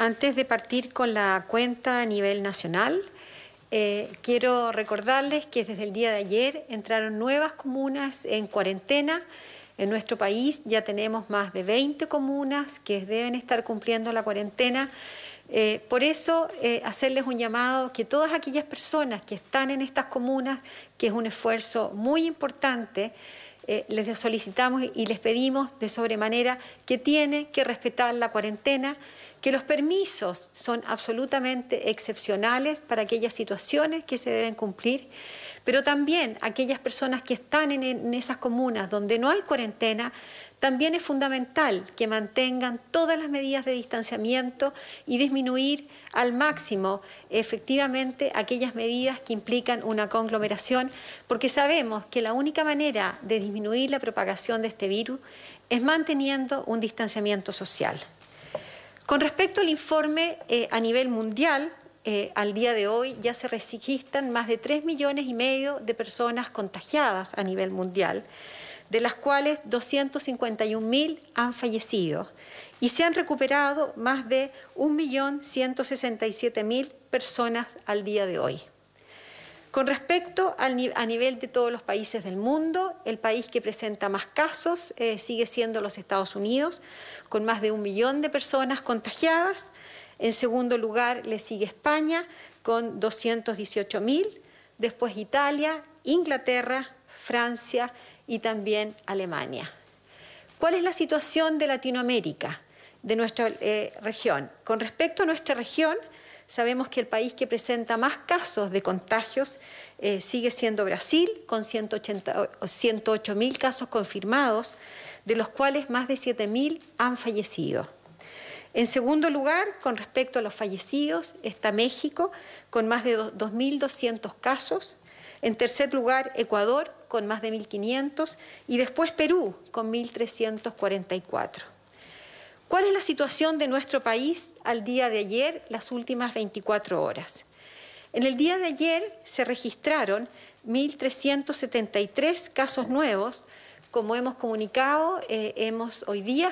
Antes de partir con la cuenta a nivel nacional, quiero recordarles que desde el día de ayer entraron nuevas comunas en cuarentena. En nuestro país ya tenemos más de 20 comunas que deben estar cumpliendo la cuarentena. Por eso, hacerles un llamado que todas aquellas personas que están en estas comunas, que es un esfuerzo muy importante, les solicitamos y les pedimos de sobremanera que tienen que respetar la cuarentena, que los permisos son absolutamente excepcionales para aquellas situaciones que se deben cumplir, pero también aquellas personas que están en esas comunas donde no hay cuarentena, también es fundamental que mantengan todas las medidas de distanciamiento y disminuir al máximo efectivamente aquellas medidas que implican una conglomeración, porque sabemos que la única manera de disminuir la propagación de este virus es manteniendo un distanciamiento social. Con respecto al informe a nivel mundial, al día de hoy ya se registran más de 3,5 millones de personas contagiadas a nivel mundial, de las cuales 251.000 han fallecido y se han recuperado más de 1.167.000 personas al día de hoy. Con respecto a nivel de todos los países del mundo, el país que presenta más casos sigue siendo los Estados Unidos, con más de 1 millón de personas contagiadas. En segundo lugar le sigue España, con 218.000, después Italia, Inglaterra, Francia y también Alemania. ¿Cuál es la situación de Latinoamérica, de nuestra región? Con respecto a nuestra región, sabemos que el país que presenta más casos de contagios sigue siendo Brasil, con 108.000 casos confirmados, de los cuales más de 7.000 han fallecido. En segundo lugar, con respecto a los fallecidos, está México, con más de 2.200 casos. En tercer lugar, Ecuador, con más de 1.500, y después Perú, con 1.344. ¿Cuál es la situación de nuestro país al día de ayer, las últimas 24 horas? En el día de ayer se registraron 1.373 casos nuevos. Como hemos comunicado, hoy día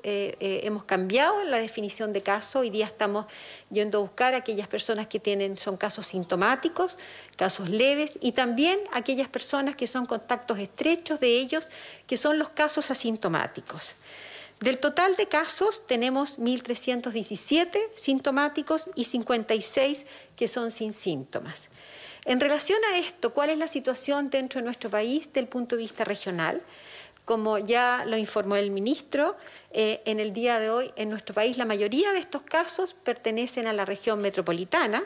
hemos cambiado la definición de caso. Hoy día estamos yendo a buscar a aquellas personas que son casos sintomáticos, casos leves, y también aquellas personas que son contactos estrechos de ellos, que son los casos asintomáticos. Del total de casos tenemos 1.317 sintomáticos y 56 que son sin síntomas. En relación a esto, ¿cuál es la situación dentro de nuestro país desde el punto de vista regional? Como ya lo informó el ministro, en el día de hoy en nuestro país la mayoría de estos casos pertenecen a la región metropolitana.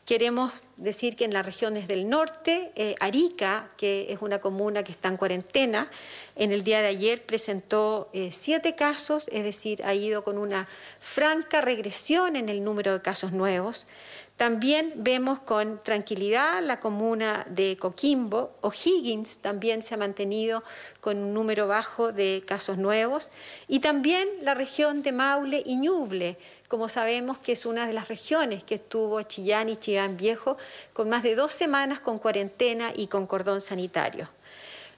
Queremos decir que en las regiones del norte, Arica, que es una comuna que está en cuarentena, en el día de ayer presentó 7 casos, es decir, ha ido con una franca regresión en el número de casos nuevos. También vemos con tranquilidad la comuna de Coquimbo. O'Higgins también se ha mantenido con un número bajo de casos nuevos. Y también la región de Maule y Ñuble, como sabemos que es una de las regiones que estuvo Chillán y Chillán Viejo, con más de 2 semanas con cuarentena y con cordón sanitario.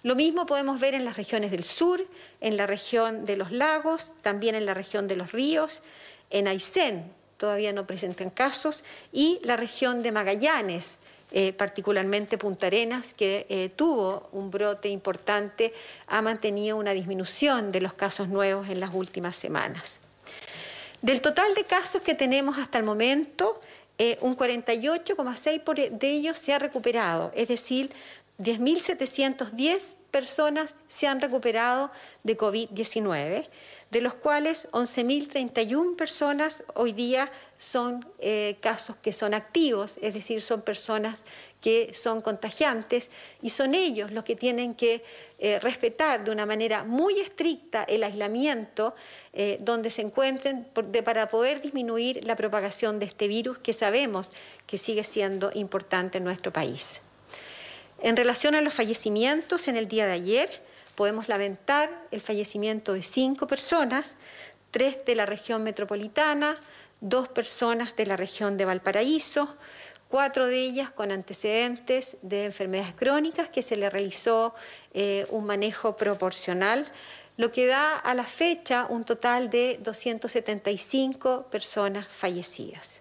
Lo mismo podemos ver en las regiones del sur, en la región de los lagos, también en la región de los ríos, en Aysén todavía no presentan casos, y la región de Magallanes, particularmente Punta Arenas, que tuvo un brote importante, ha mantenido una disminución de los casos nuevos en las últimas semanas. Del total de casos que tenemos hasta el momento, un 48,6% de ellos se ha recuperado, es decir, 10.710 personas se han recuperado de COVID-19, de los cuales 11.031 personas hoy día son casos que son activos, es decir, son personas que son contagiantes y son ellos los que tienen que respetar de una manera muy estricta el aislamiento donde se encuentren para poder disminuir la propagación de este virus que sabemos que sigue siendo importante en nuestro país. En relación a los fallecimientos, en el día de ayer podemos lamentar el fallecimiento de 5 personas, 3 de la región metropolitana, 2 personas de la región de Valparaíso, 4 de ellas con antecedentes de enfermedades crónicas que se le realizó un manejo proporcional. lo que da a la fecha un total de 275 personas fallecidas.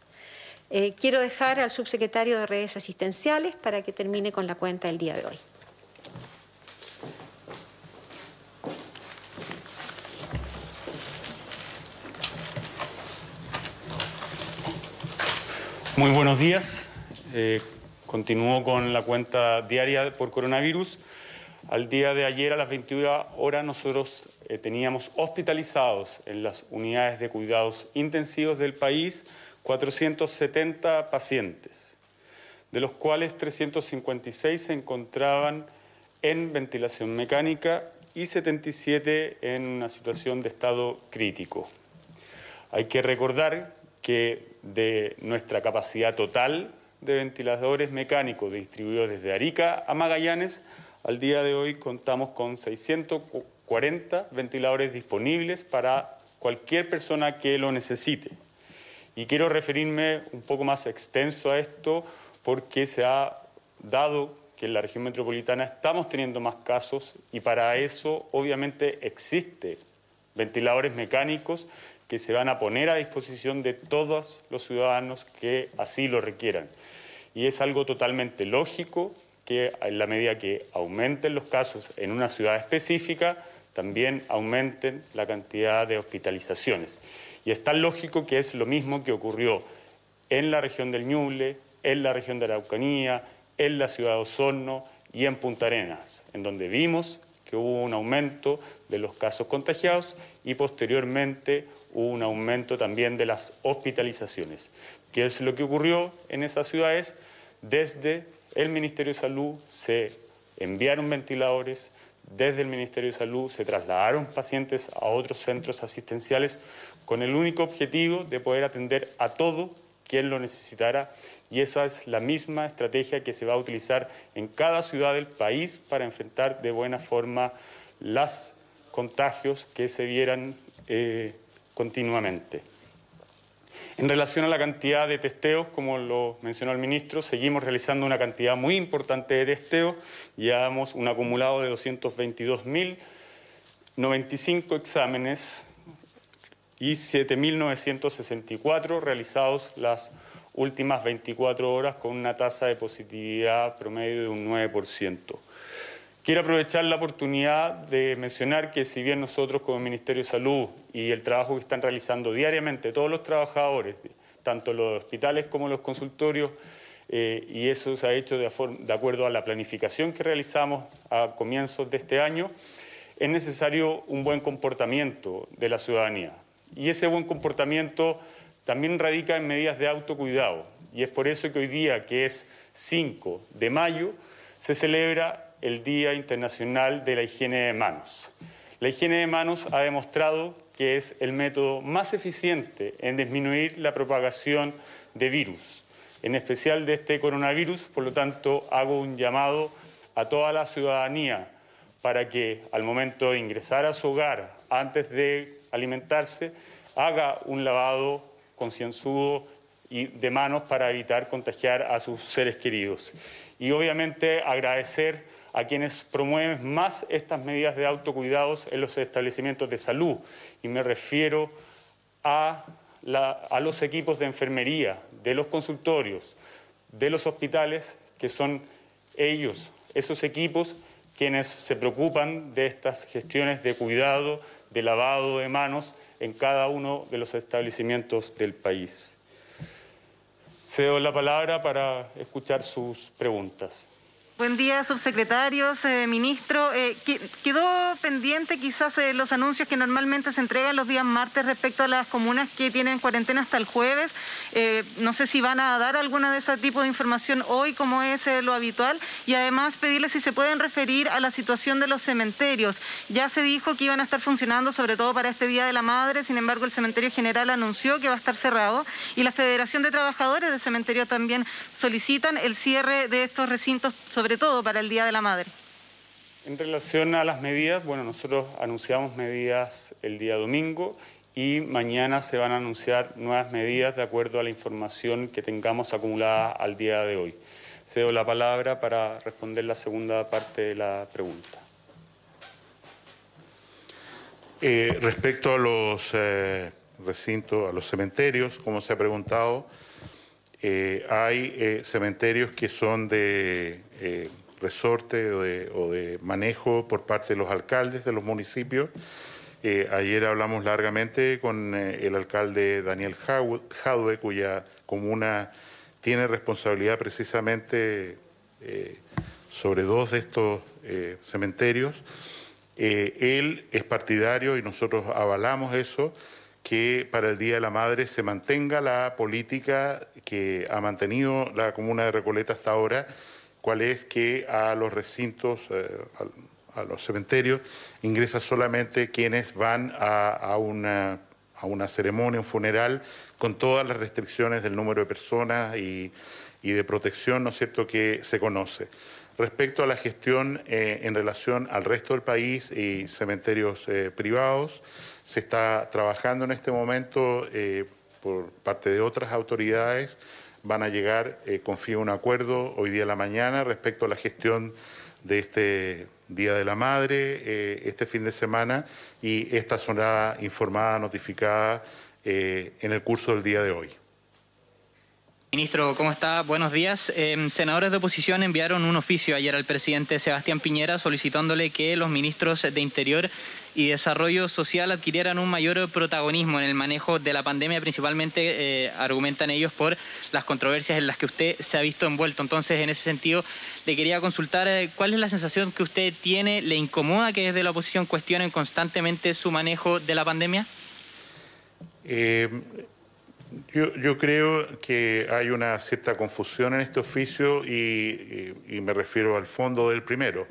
Quiero dejar al subsecretario de Redes Asistenciales para que termine con la cuenta del día de hoy. Muy buenos días. Continúo con la cuenta diaria por coronavirus. Al día de ayer a las 21 horas nosotros teníamos hospitalizados en las unidades de cuidados intensivos del país 470 pacientes, de los cuales 356 se encontraban en ventilación mecánica y 77 en una situación de estado crítico. Hay que recordar que de nuestra capacidad total de ventiladores mecánicos distribuidos desde Arica a Magallanes, al día de hoy contamos con 640 ventiladores disponibles para cualquier persona que lo necesite. Y quiero referirme un poco más extenso a esto porque se ha dado que en la región metropolitana estamos teniendo más casos y para eso obviamente existen ventiladores mecánicos que se van a poner a disposición de todos los ciudadanos que así lo requieran. Y es algo totalmente lógico que en la medida que aumenten los casos en una ciudad específica, también aumenten la cantidad de hospitalizaciones. Y es tan lógico que es lo mismo que ocurrió en la región del Ñuble, en la región de Araucanía, en la ciudad de Osorno y en Punta Arenas, en donde vimos que hubo un aumento de los casos contagiados y posteriormente hubo un aumento también de las hospitalizaciones. ¿Qué es lo que ocurrió en esas ciudades? Desde el Ministerio de Salud se enviaron ventiladores, desde el Ministerio de Salud se trasladaron pacientes a otros centros asistenciales con el único objetivo de poder atender a todo quien lo necesitara, y esa es la misma estrategia que se va a utilizar en cada ciudad del país para enfrentar de buena forma los contagios que se vieran continuamente. En relación a la cantidad de testeos, como lo mencionó el ministro, seguimos realizando una cantidad muy importante de testeos. Llevamos un acumulado de 222.095 exámenes y 7.964 realizados las últimas 24 horas con una tasa de positividad promedio de un 9%. Quiero aprovechar la oportunidad de mencionar que si bien nosotros como Ministerio de Salud y el trabajo que están realizando diariamente todos los trabajadores, tanto los hospitales como los consultorios, y eso se ha hecho de acuerdo a la planificación que realizamos a comienzos de este año, es necesario un buen comportamiento de la ciudadanía. Y ese buen comportamiento también radica en medidas de autocuidado. Y es por eso que hoy día, que es 5 de mayo, se celebra el Día Internacional de la Higiene de Manos. La higiene de manos ha demostrado que es el método más eficiente en disminuir la propagación de virus, en especial de este coronavirus. Por lo tanto, hago un llamado a toda la ciudadanía para que al momento de ingresar a su hogar, antes de alimentarse, haga un lavado concienzudo y de manos para evitar contagiar a sus seres queridos. Y obviamente agradecer a quienes promueven más estas medidas de autocuidados en los establecimientos de salud. Y me refiero a los equipos de enfermería, de los consultorios, de los hospitales, que son ellos, esos equipos, quienes se preocupan de estas gestiones de cuidado, de lavado de manos en cada uno de los establecimientos del país. Cedo la palabra para escuchar sus preguntas. Buen día, subsecretarios, ministro. Quedó pendiente quizás los anuncios que normalmente se entregan los días martes respecto a las comunas que tienen cuarentena hasta el jueves. No sé si van a dar alguna de ese tipo de información hoy, como es lo habitual, y además pedirles si se pueden referir a la situación de los cementerios. Ya se dijo que iban a estar funcionando, sobre todo para este Día de la Madre, sin embargo el Cementerio General anunció que va a estar cerrado y la Federación de Trabajadores del Cementerio también solicitan el cierre de estos recintos, sobre todo para el Día de la Madre. En relación a las medidas, bueno, nosotros anunciamos medidas el día domingo y mañana se van a anunciar nuevas medidas de acuerdo a la información que tengamos acumulada al día de hoy. Cedo la palabra para responder la segunda parte de la pregunta. Respecto a los recintos, a los cementerios, como se ha preguntado, hay cementerios que son de resorte o de manejo por parte de los alcaldes de los municipios. Ayer hablamos largamente con el alcalde Daniel Jadue, cuya comuna tiene responsabilidad precisamente sobre 2 de estos cementerios. Él es partidario, y nosotros avalamos eso, que para el Día de la Madre se mantenga la política que ha mantenido la comuna de Recoleta hasta ahora, cuál es que a los recintos, a los cementerios, ingresa solamente quienes van a una ceremonia, un funeral, con todas las restricciones del número de personas y de protección, ¿no es cierto?, que se conoce. Respecto a la gestión en relación al resto del país y cementerios privados, se está trabajando en este momento por parte de otras autoridades. Van a llegar, confío, a un acuerdo hoy día a la mañana respecto a la gestión de este Día de la Madre, este fin de semana, y esta será informada, notificada en el curso del día de hoy. Ministro, ¿cómo está? Buenos días. Senadores de oposición enviaron un oficio ayer al presidente Sebastián Piñera solicitándole que los ministros de Interior y Desarrollo Social adquirieran un mayor protagonismo en el manejo de la pandemia, principalmente argumentan ellos por las controversias en las que usted se ha visto envuelto. Entonces, en ese sentido, le quería consultar cuál es la sensación que usted tiene. ¿Le incomoda que desde la oposición cuestionen constantemente su manejo de la pandemia? Yo creo que hay una cierta confusión en este oficio y me refiero al fondo del primero.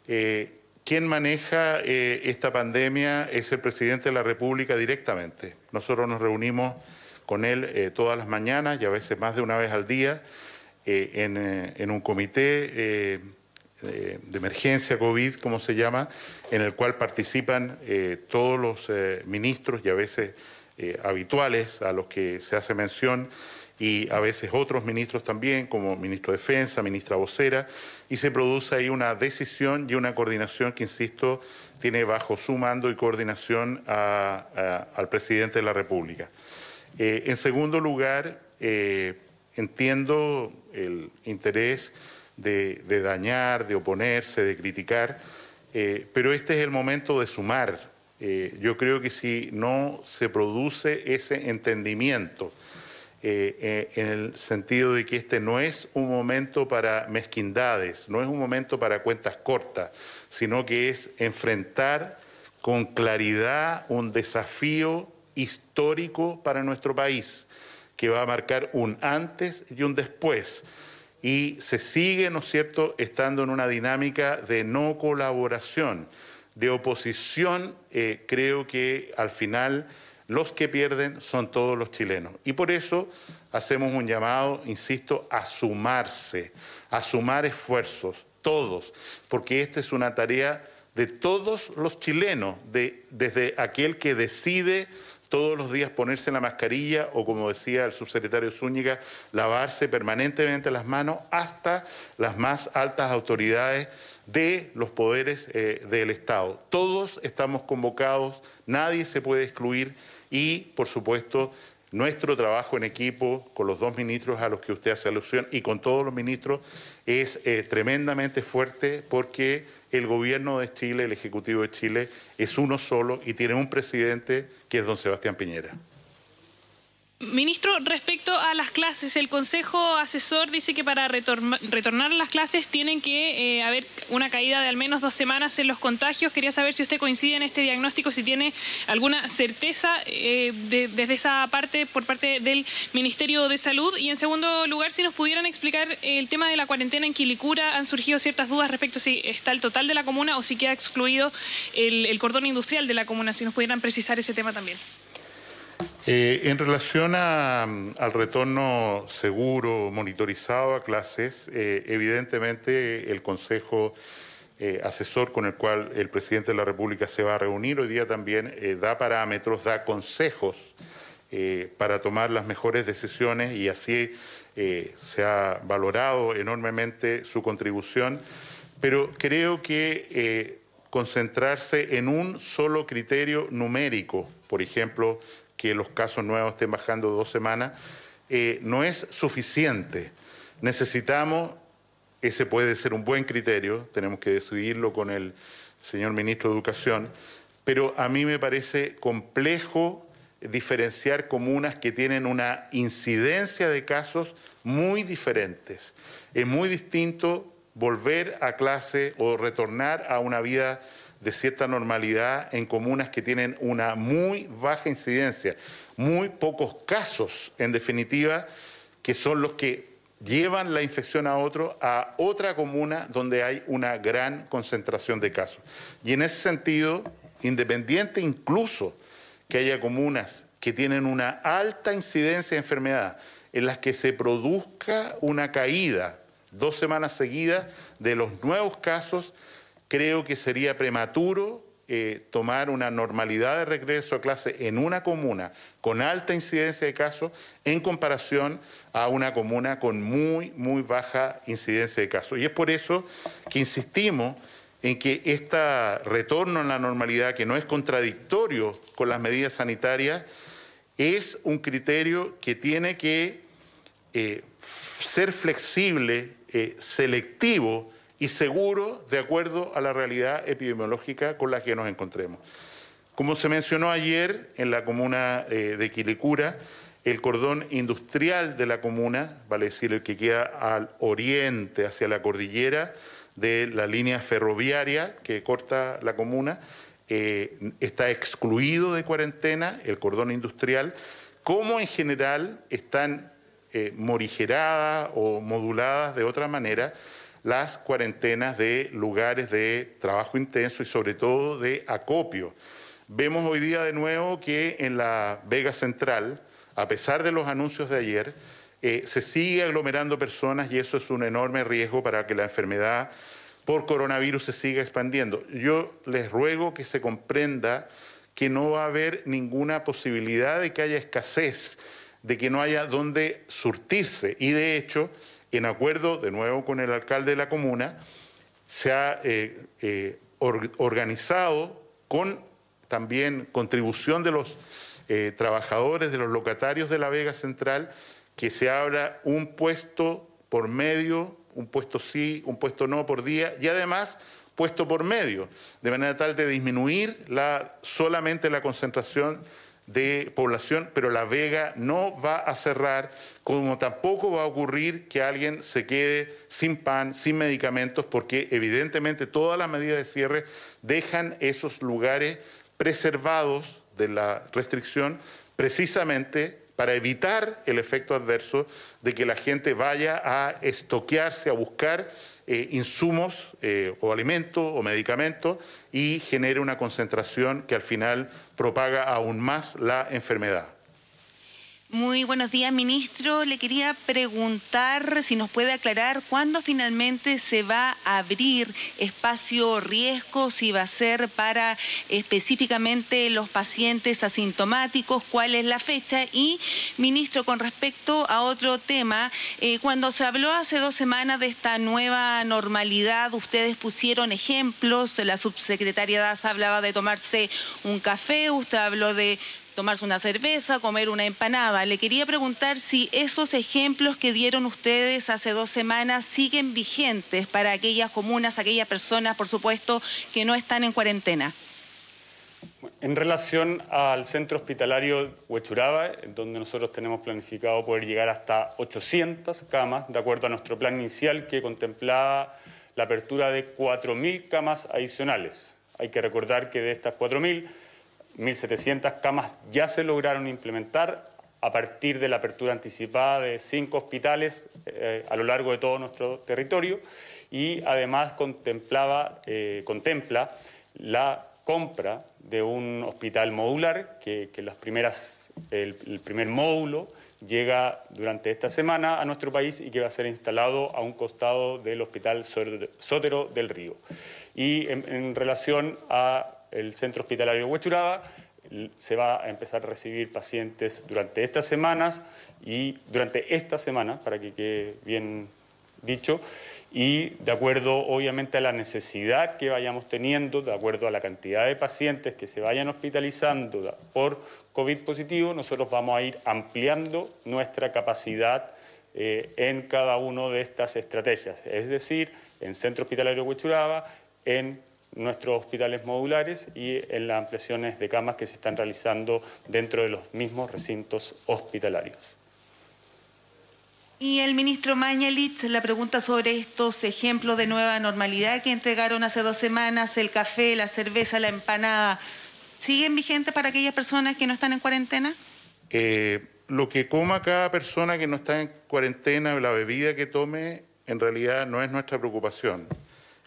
Quien maneja esta pandemia es el presidente de la República directamente. Nosotros nos reunimos con él todas las mañanas y a veces más de una vez al día en un comité de emergencia COVID, como se llama, en el cual participan todos los ministros y a veces habituales a los que se hace mención, y a veces otros ministros también, como ministro de Defensa, ministra vocera, y se produce ahí una decisión y una coordinación que, insisto, tiene bajo su mando y coordinación al presidente de la República. En segundo lugar, entiendo el interés de dañar, de oponerse, de criticar, pero este es el momento de sumar. Yo creo que si no se produce ese entendimiento, en el sentido de que este no es un momento para mezquindades, no es un momento para cuentas cortas, sino que es enfrentar con claridad un desafío histórico para nuestro país, que va a marcar un antes y un después. Y se sigue, ¿no es cierto?, estando en una dinámica de no colaboración, de oposición. Creo que al final los que pierden son todos los chilenos. Y por eso hacemos un llamado, insisto, a sumarse, a sumar esfuerzos, todos, porque esta es una tarea de todos los chilenos, desde aquel que decide todos los días ponerse la mascarilla o, como decía el subsecretario Zúñiga, lavarse permanentemente las manos, hasta las más altas autoridades de los poderes del Estado. Todos estamos convocados, nadie se puede excluir y, por supuesto, nuestro trabajo en equipo con los 2 ministros a los que usted hace alusión y con todos los ministros es tremendamente fuerte, porque el gobierno de Chile, el Ejecutivo de Chile, es uno solo y tiene un presidente que es don Sebastián Piñera. Ministro, respecto a las clases, el Consejo Asesor dice que para retornar a las clases tienen que haber una caída de al menos 2 semanas en los contagios. Quería saber si usted coincide en este diagnóstico, si tiene alguna certeza desde esa parte, por parte del Ministerio de Salud. Y en segundo lugar, si nos pudieran explicar el tema de la cuarentena en Quilicura. Han surgido ciertas dudas respecto a si está el total de la comuna o si queda excluido el cordón industrial de la comuna. Si nos pudieran precisar ese tema también. En relación al retorno seguro, monitorizado a clases, evidentemente el Consejo Asesor con el cual el presidente de la República se va a reunir hoy día también da parámetros, da consejos para tomar las mejores decisiones, y así se ha valorado enormemente su contribución. Pero creo que concentrarse en un solo criterio numérico, por ejemplo, que los casos nuevos estén bajando 2 semanas, no es suficiente. Necesitamos, ese puede ser un buen criterio, tenemos que decidirlo con el señor Ministro de Educación, pero a mí me parece complejo diferenciar comunas que tienen una incidencia de casos muy diferentes. Es muy distinto volver a clase o retornar a una vida de cierta normalidad en comunas que tienen una muy baja incidencia, muy pocos casos, en definitiva, que son los que llevan la infección a otra comuna donde hay una gran concentración de casos. Y en ese sentido, independiente incluso que haya comunas que tienen una alta incidencia de enfermedad, en las que se produzca una caída 2 semanas seguidas de los nuevos casos, creo que sería prematuro tomar una normalidad de regreso a clase en una comuna con alta incidencia de casos en comparación a una comuna con muy, muy baja incidencia de casos. Y es por eso que insistimos en que este retorno a la normalidad, que no es contradictorio con las medidas sanitarias, es un criterio que tiene que ser flexible, selectivo y seguro de acuerdo a la realidad epidemiológica con la que nos encontremos. Como se mencionó ayer en la comuna de Quilicura, el cordón industrial de la comuna, vale decir el que queda al oriente hacia la cordillera de la línea ferroviaria que corta la comuna, está excluido de cuarentena, el cordón industrial, como en general están morigeradas o moduladas de otra manera las cuarentenas de lugares de trabajo intenso y sobre todo de acopio. Vemos hoy día de nuevo que en la Vega Central, a pesar de los anuncios de ayer, se sigue aglomerando personas y eso es un enorme riesgo para que la enfermedad por coronavirus se siga expandiendo. Yo les ruego que se comprenda que no va a haber ninguna posibilidad de que haya escasez, de que no haya dónde surtirse. Y de hecho, en acuerdo de nuevo con el alcalde de la comuna, se ha organizado con también contribución de los trabajadores, de los locatarios de la Vega Central, que se abra un puesto por medio, un puesto sí, un puesto no por día y además puesto por medio, de manera tal de disminuir solamente la concentración de población, pero la Vega no va a cerrar, como tampoco va a ocurrir que alguien se quede sin pan, sin medicamentos, porque evidentemente todas las medidas de cierre dejan esos lugares preservados de la restricción precisamente para evitar el efecto adverso de que la gente vaya a estoquearse, a buscar insumos o alimentos o medicamentos y genere una concentración que al final propaga aún más la enfermedad. Muy buenos días, ministro. Le quería preguntar si nos puede aclarar cuándo finalmente se va a abrir espacio riesgo, si va a ser para específicamente los pacientes asintomáticos, cuál es la fecha. Y, ministro, con respecto a otro tema, cuando se habló hace 2 semanas de esta nueva normalidad, ustedes pusieron ejemplos, la subsecretaria Daza hablaba de tomarse un café, usted habló de tomarse una cerveza, comer una empanada. Le quería preguntar si esos ejemplos que dieron ustedes hace 2 semanas siguen vigentes para aquellas comunas, aquellas personas, por supuesto, que no están en cuarentena. En relación al centro hospitalario Huechuraba, donde nosotros tenemos planificado poder llegar hasta 800 camas, de acuerdo a nuestro plan inicial que contemplaba la apertura de 4.000 camas adicionales. Hay que recordar que de estas 4.000, 1.700 camas ya se lograron implementar a partir de la apertura anticipada de 5 hospitales a lo largo de todo nuestro territorio y además contempla la compra de un hospital modular que el primer módulo llega durante esta semana a nuestro país y que va a ser instalado a un costado del Hospital Sotero del Río. Y en relación a el centro hospitalario de Huechuraba, se va a empezar a recibir pacientes durante estas semanas para que quede bien dicho, y de acuerdo obviamente a la necesidad que vayamos teniendo, de acuerdo a la cantidad de pacientes que se vayan hospitalizando por COVID positivo, nosotros vamos a ir ampliando nuestra capacidad en cada una de estas estrategias, es decir, en Centro Hospitalario Huechuraba, en nuestros hospitales modulares y en las ampliaciones de camas que se están realizando dentro de los mismos recintos hospitalarios. Y el ministro Mañalich, la pregunta sobre estos ejemplos de nueva normalidad que entregaron hace 2 semanas, el café, la cerveza, la empanada, ¿siguen vigentes para aquellas personas que no están en cuarentena? Lo que coma cada persona que no está en cuarentena o la bebida que tome, en realidad no es nuestra preocupación.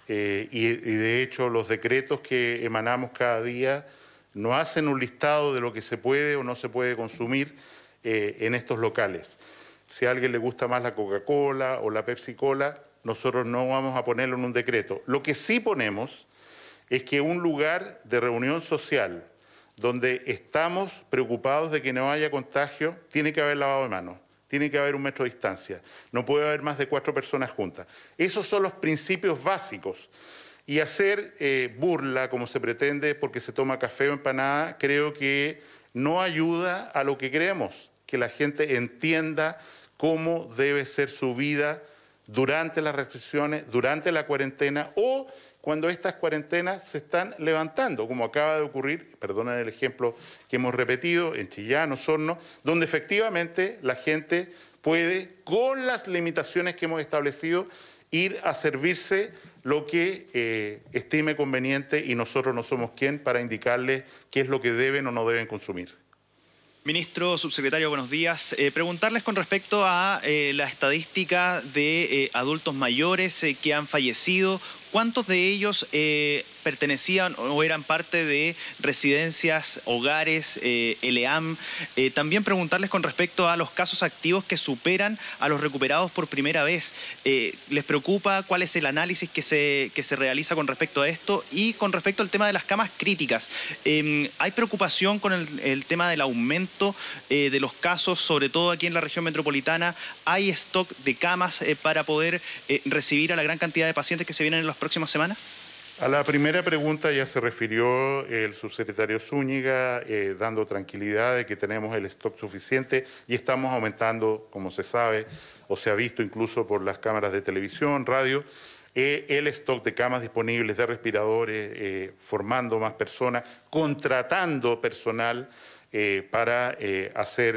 Y de hecho los decretos que emanamos cada día no hacen un listado de lo que se puede o no se puede consumir en estos locales. Si a alguien le gusta más la Coca-Cola o la Pepsi-Cola, nosotros no vamos a ponerlo en un decreto. Lo que sí ponemos es que un lugar de reunión social donde estamos preocupados de que no haya contagio, tiene que haber lavado de manos. Tiene que haber 1 metro de distancia, no puede haber más de 4 personas juntas. Esos son los principios básicos. Y hacer burla, como se pretende, porque se toma café o empanada, creo que no ayuda a lo que queremos, que la gente entienda cómo debe ser su vida durante las restricciones, durante la cuarentena o cuando estas cuarentenas se están levantando, como acaba de ocurrir, perdonen el ejemplo que hemos repetido, en Chillán, Osorno, donde efectivamente la gente puede, con las limitaciones que hemos establecido, ir a servirse lo que estime conveniente y nosotros no somos quien para indicarles qué es lo que deben o no deben consumir. Ministro, subsecretario, buenos días. Preguntarles con respecto a la estadística de adultos mayores que han fallecido. ¿Cuántos de ellos pertenecían o eran parte de residencias, hogares, ELEAM? También preguntarles con respecto a los casos activos que superan a los recuperados por primera vez. ¿Les preocupa cuál es el análisis que se realiza con respecto a esto? Y con respecto al tema de las camas críticas, ¿hay preocupación con el tema del aumento de los casos, sobre todo aquí en la región metropolitana? ¿Hay stock de camas para poder recibir a la gran cantidad de pacientes que se vienen en las próximas semanas? A la primera pregunta ya se refirió el subsecretario Zúñiga, dando tranquilidad de que tenemos el stock suficiente y estamos aumentando, como se sabe, o se ha visto incluso por las cámaras de televisión, radio, el stock de camas disponibles, de respiradores, formando más personas, contratando personal para hacer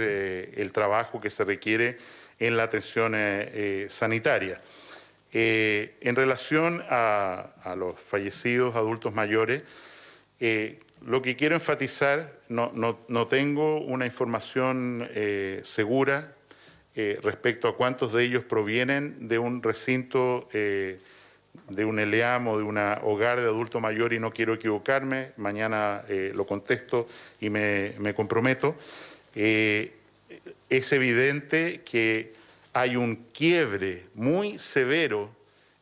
el trabajo que se requiere en la atención sanitaria. En relación a los fallecidos adultos mayores, lo que quiero enfatizar, no tengo una información segura respecto a cuántos de ellos provienen de un recinto, de un ELEAM o de un hogar de adulto mayor y no quiero equivocarme, mañana lo contesto y me comprometo. Es evidente que hay un quiebre muy severo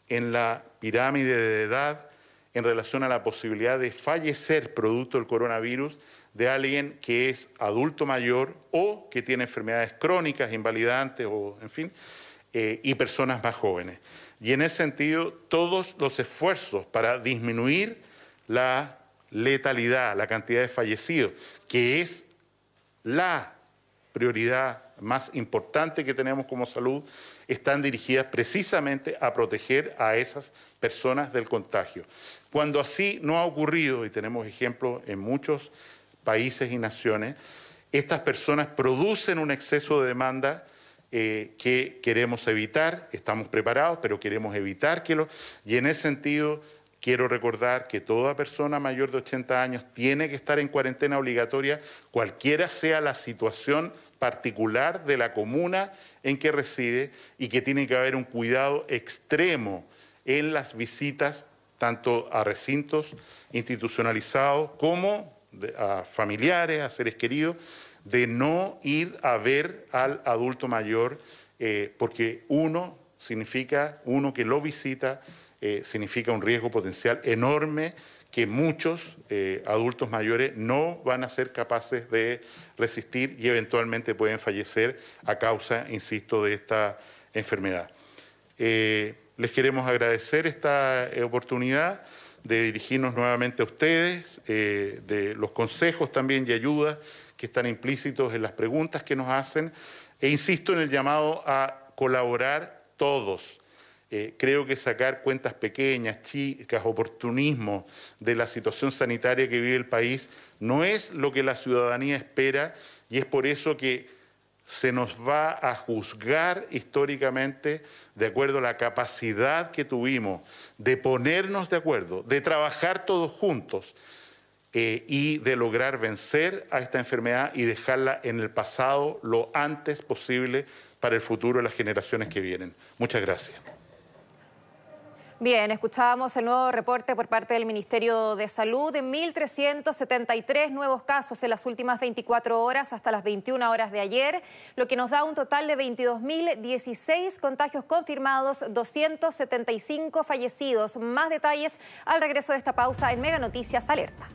en la pirámide de edad en relación a la posibilidad de fallecer producto del coronavirus de alguien que es adulto mayor o que tiene enfermedades crónicas, invalidantes o, en fin, y personas más jóvenes. Y en ese sentido, todos los esfuerzos para disminuir la letalidad, la cantidad de fallecidos, que es la prioridad más importante que tenemos como salud, están dirigidas precisamente a proteger a esas personas del contagio. Cuando así no ha ocurrido, y tenemos ejemplos en muchos países y naciones, estas personas producen un exceso de demanda que queremos evitar, estamos preparados, pero queremos evitar y en ese sentido quiero recordar que toda persona mayor de 80 años tiene que estar en cuarentena obligatoria, cualquiera sea la situación particular de la comuna en que reside y que tiene que haber un cuidado extremo en las visitas tanto a recintos institucionalizados como a familiares, a seres queridos, de no ir a ver al adulto mayor porque uno que lo visita, significa un riesgo potencial enorme que muchos adultos mayores no van a ser capaces de resistir y eventualmente pueden fallecer a causa, insisto, de esta enfermedad. les queremos agradecer esta oportunidad de dirigirnos nuevamente a ustedes, de los consejos también y ayudas que están implícitos en las preguntas que nos hacen, e insisto en el llamado a colaborar todos. Creo que sacar cuentas pequeñas, chicas, oportunismo de la situación sanitaria que vive el país no es lo que la ciudadanía espera, y es por eso que se nos va a juzgar históricamente de acuerdo a la capacidad que tuvimos de ponernos de acuerdo, de trabajar todos juntos y de lograr vencer a esta enfermedad y dejarla en el pasado lo antes posible para el futuro de las generaciones que vienen. Muchas gracias. Bien, escuchábamos el nuevo reporte por parte del Ministerio de Salud. 1.373 nuevos casos en las últimas 24 horas hasta las 21 horas de ayer, lo que nos da un total de 22.016 contagios confirmados, 275 fallecidos. Más detalles al regreso de esta pausa en Mega Noticias Alerta.